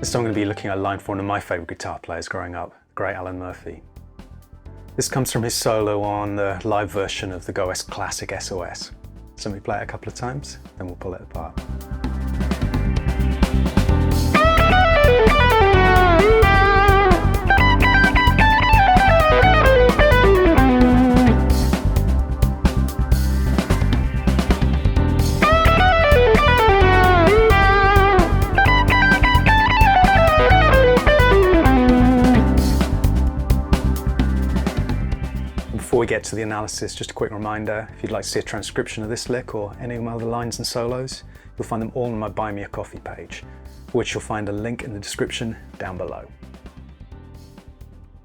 This time I'm going to be looking at a line for one of my favourite guitar players growing up, the great Alan Murphy. This comes from his solo on the live version of the GoS classic SOS. So let me play it a couple of times, then we'll pull it apart. Before we get to the analysis, just a quick reminder, if you'd like to see a transcription of this lick or any of my other lines and solos, you'll find them all on my Buy Me a Coffee page, for which you'll find a link in the description down below.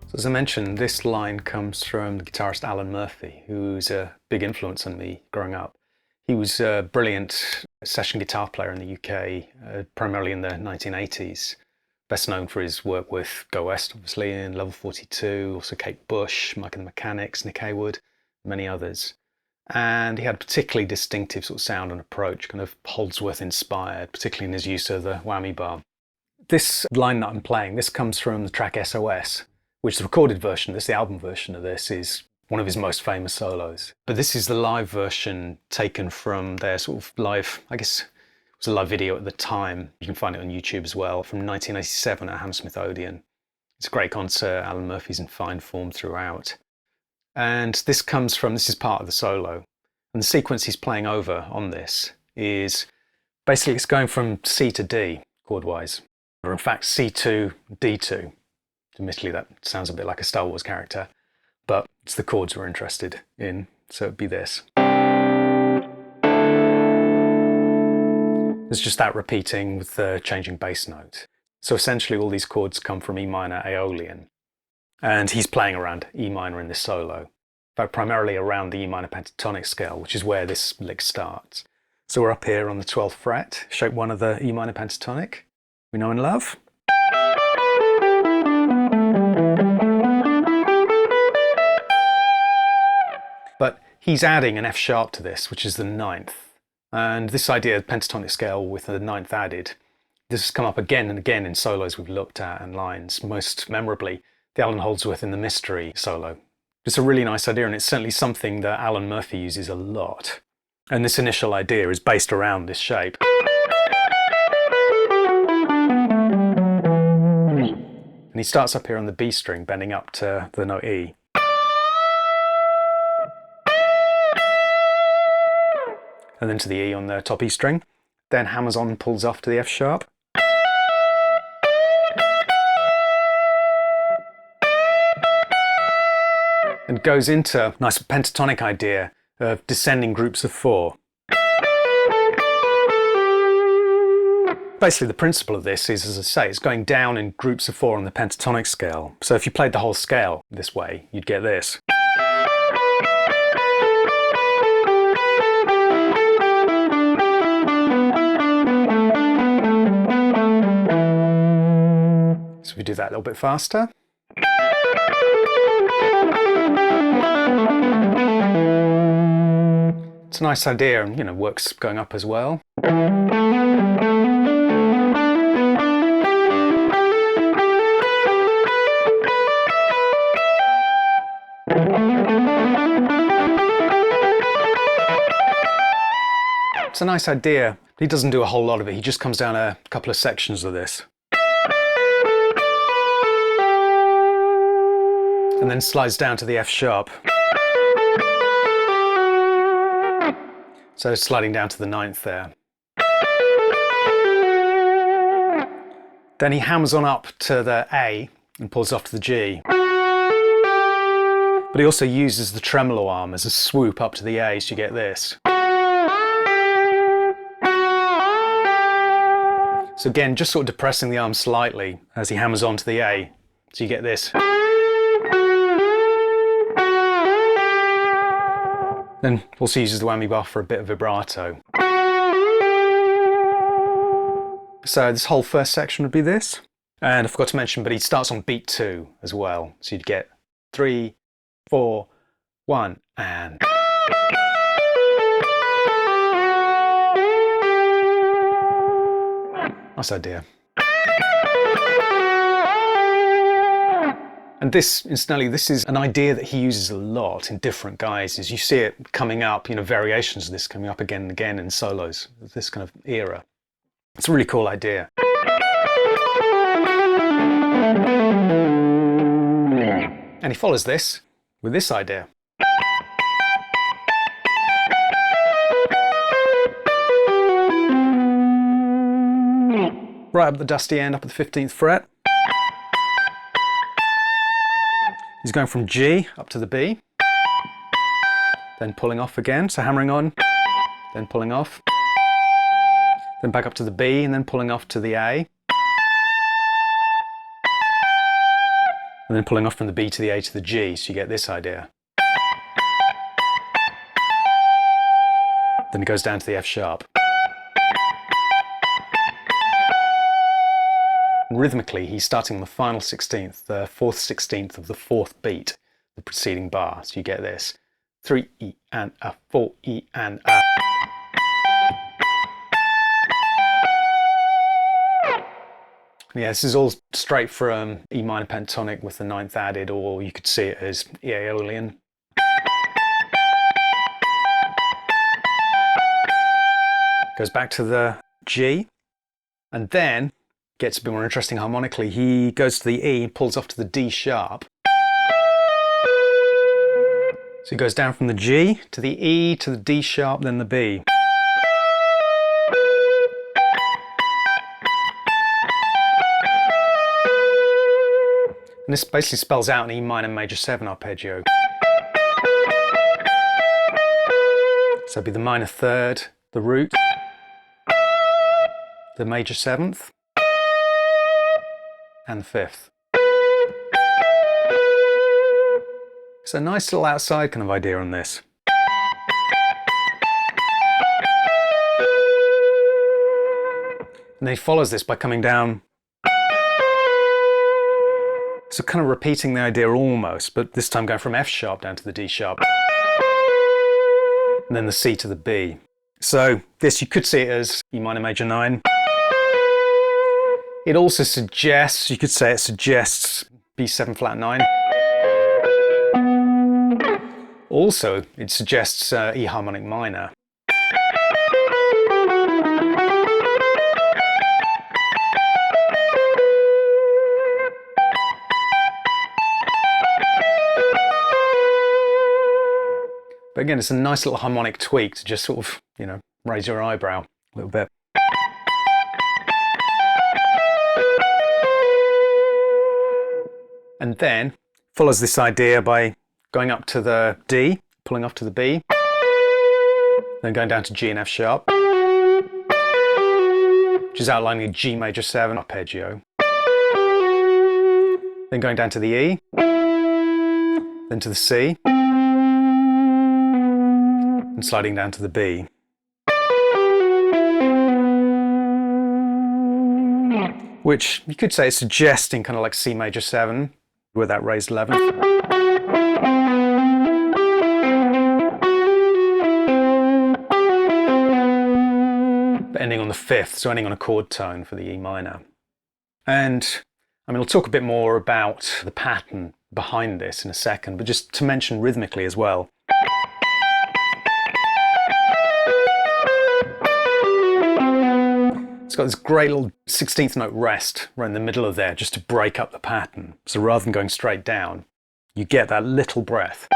So as I mentioned, this line comes from the guitarist Alan Murphy, who's a big influence on me growing up. He was a brilliant session guitar player in the UK, primarily in the 1980s. Best known for his work with GoS, obviously, in Level 42, also Kate Bush, Mike and the Mechanics, Nick Haywood, many others. And he had a particularly distinctive sort of sound and approach, kind of Holdsworth inspired, particularly in his use of the whammy bar. This line that I'm playing, this comes from the track SOS, which the recorded version, the album version of this, is one of his most famous solos. But this is the live version taken from their sort of live, I guess, it was a live video at the time. You can find it on YouTube as well, from 1987 at Hammersmith Odeon. It's a great concert. Alan Murphy's in fine form throughout. And this is part of the solo. And the sequence he's playing over on this is, basically it's going from C to D, chord-wise. Or in fact, C to D2. Admittedly, that sounds a bit like a Star Wars character, but it's the chords we're interested in, so it'd be this. It's just that repeating with the changing bass note. So essentially all these chords come from E minor Aeolian. And he's playing around E minor in this solo. In fact, primarily around the E minor pentatonic scale, which is where this lick starts. So we're up here on the 12th fret, shape 1 of the E minor pentatonic, we know and love. But he's adding an F sharp to this, which is the 9th. And this idea of pentatonic scale with the 9th added, this has come up again and again in solos we've looked at and lines, most memorably the Alan Holdsworth in the Mystery solo. It's a really nice idea, and it's certainly something that Alan Murphy uses a lot. And this initial idea is based around this shape. And he starts up here on the B string, bending up to the note E. And then to the E on the top E string, then hammers on and pulls off to the F sharp. And goes into a nice pentatonic idea of descending groups of 4. Basically the principle of this is, as I say, it's going down in groups of 4 on the pentatonic scale. So if you played the whole scale this way, you'd get this. So we do that a little bit faster. It's a nice idea, and works going up as well. It's a nice idea. He doesn't do a whole lot of it. He just comes down a couple of sections of this. And then slides down to the F sharp. So sliding down to the 9th there. Then he hammers on up to the A and pulls off to the G. But he also uses the tremolo arm as a swoop up to the A, so you get this. So again, just sort of depressing the arm slightly as he hammers on to the A, so you get this. Then also uses the whammy bar for a bit of vibrato. So this whole first section would be this. And I forgot to mention, but he starts on beat 2 as well. So you'd get 3, 4, 1, and... Nice idea. And this, incidentally, this is an idea that he uses a lot in different guises. You see it coming up, variations of this coming up again and again in solos of this kind of era. It's a really cool idea. And he follows this with this idea. Right up the dusty end, up at the 15th fret. He's going from G up to the B, then pulling off again, so hammering on, then pulling off, then back up to the B, and then pulling off to the A, and then pulling off from the B to the A to the G, so you get this idea. Then it goes down to the F sharp. And rhythmically, he's starting on the final 16th, the 4th 16th of the 4th beat, the preceding bar. So you get this 3E and a, 4E and a. Yeah, this is all straight from E minor pentatonic with the 9th added, or you could see it as E Aeolian. Goes back to the G, and then gets a bit more interesting harmonically. He goes to the E, pulls off to the D sharp. So he goes down from the G to the E to the D sharp, then the B. And this basically spells out an E minor major 7 arpeggio. So it'd be the minor 3rd, the root, the major 7th, and the 5th. So a nice little outside kind of idea on this. And then he follows this by coming down. So kind of repeating the idea almost, but this time going from F sharp down to the D sharp. And then the C to the B. So this, you could see it as E minor major 9. It also suggests, you could say it suggests B7 flat 9. Also, it suggests E harmonic minor. But again, it's a nice little harmonic tweak to just sort of, raise your eyebrow a little bit. And then follows this idea by going up to the D, pulling off to the B, then going down to G and F sharp, which is outlining a G major 7 arpeggio. Then going down to the E, then to the C, and sliding down to the B. Which you could say is suggesting kind of like C major 7 with that raised 11th. But ending on the 5th, so ending on a chord tone for the E minor. And we'll talk a bit more about the pattern behind this in a second, but just to mention rhythmically as well. It's got this great little 16th note rest right in the middle of there just to break up the pattern. So rather than going straight down, you get that little breath.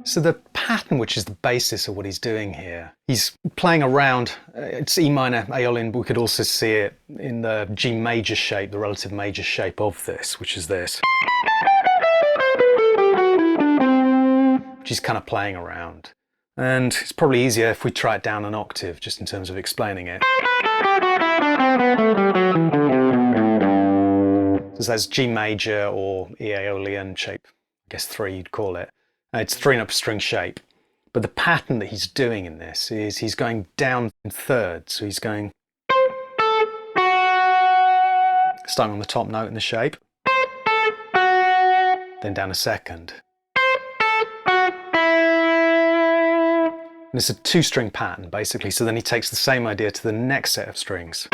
So the pattern, which is the basis of what he's doing here, he's playing around, it's E minor Aeolian, but we could also see it in the G major shape, the relative major shape of this, which is this. She's kind of playing around. And it's probably easier if we try it down an octave, just in terms of explaining it. So that's G major or E Aeolian shape, I guess 3 you'd call it. It's 3-note string shape. But the pattern that he's doing in this is he's going down in thirds. So he's going, starting on the top note in the shape, then down a second. And it's a two-string pattern, basically, so then he takes the same idea to the next set of strings.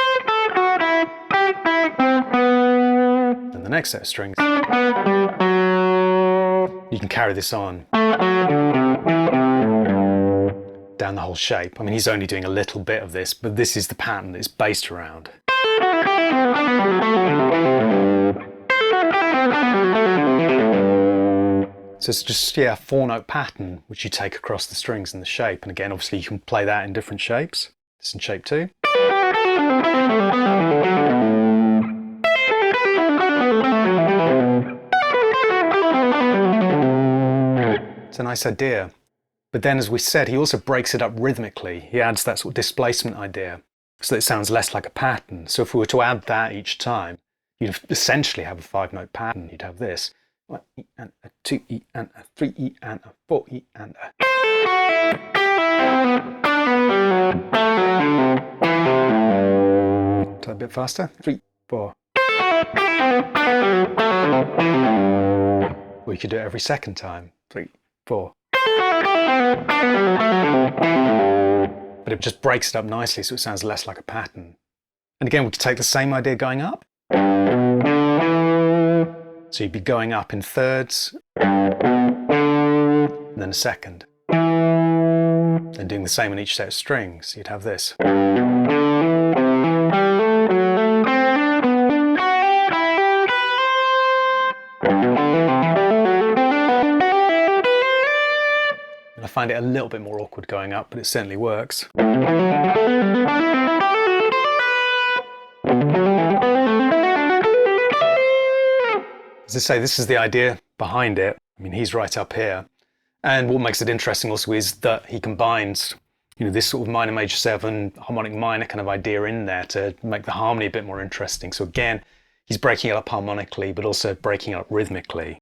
And the next set of strings. You can carry this on down the whole shape. I mean, he's only doing a little bit of this, but this is the pattern that it's based around. So it's just, yeah, a 4-note pattern which you take across the strings and the shape. And again, obviously you can play that in different shapes. It's in shape 2. It's a nice idea. But then, as we said, he also breaks it up rhythmically. He adds that sort of displacement idea so that it sounds less like a pattern. So if we were to add that each time, you'd essentially have a 5-note pattern. You'd have this. 1 E and a 2 E and a 3 E and a 4 E and a... Try a bit faster. 3, 4. Or you could do it every second time. 3, 4. But it just breaks it up nicely so it sounds less like a pattern. And again, we could take the same idea going up. So you'd be going up in thirds, and then a second. And doing the same in each set of strings. You'd have this. I find it a little bit more awkward going up, but it certainly works. As I say, this is the idea behind it. I mean, he's right up here. And what makes it interesting also is that he combines, this sort of minor major 7, harmonic minor kind of idea in there to make the harmony a bit more interesting. So again, he's breaking it up harmonically, but also breaking it up rhythmically.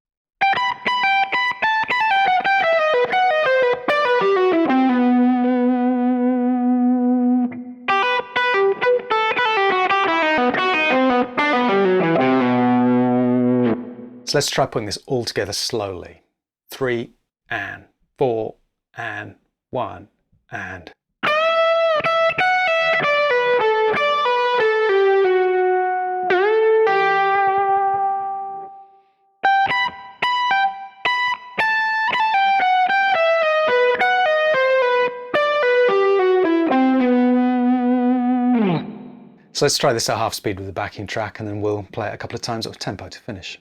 So let's try putting this all together slowly. 3 and 4 and 1 and. So let's try this at half speed with the backing track, and then we'll play it a couple of times at tempo to finish.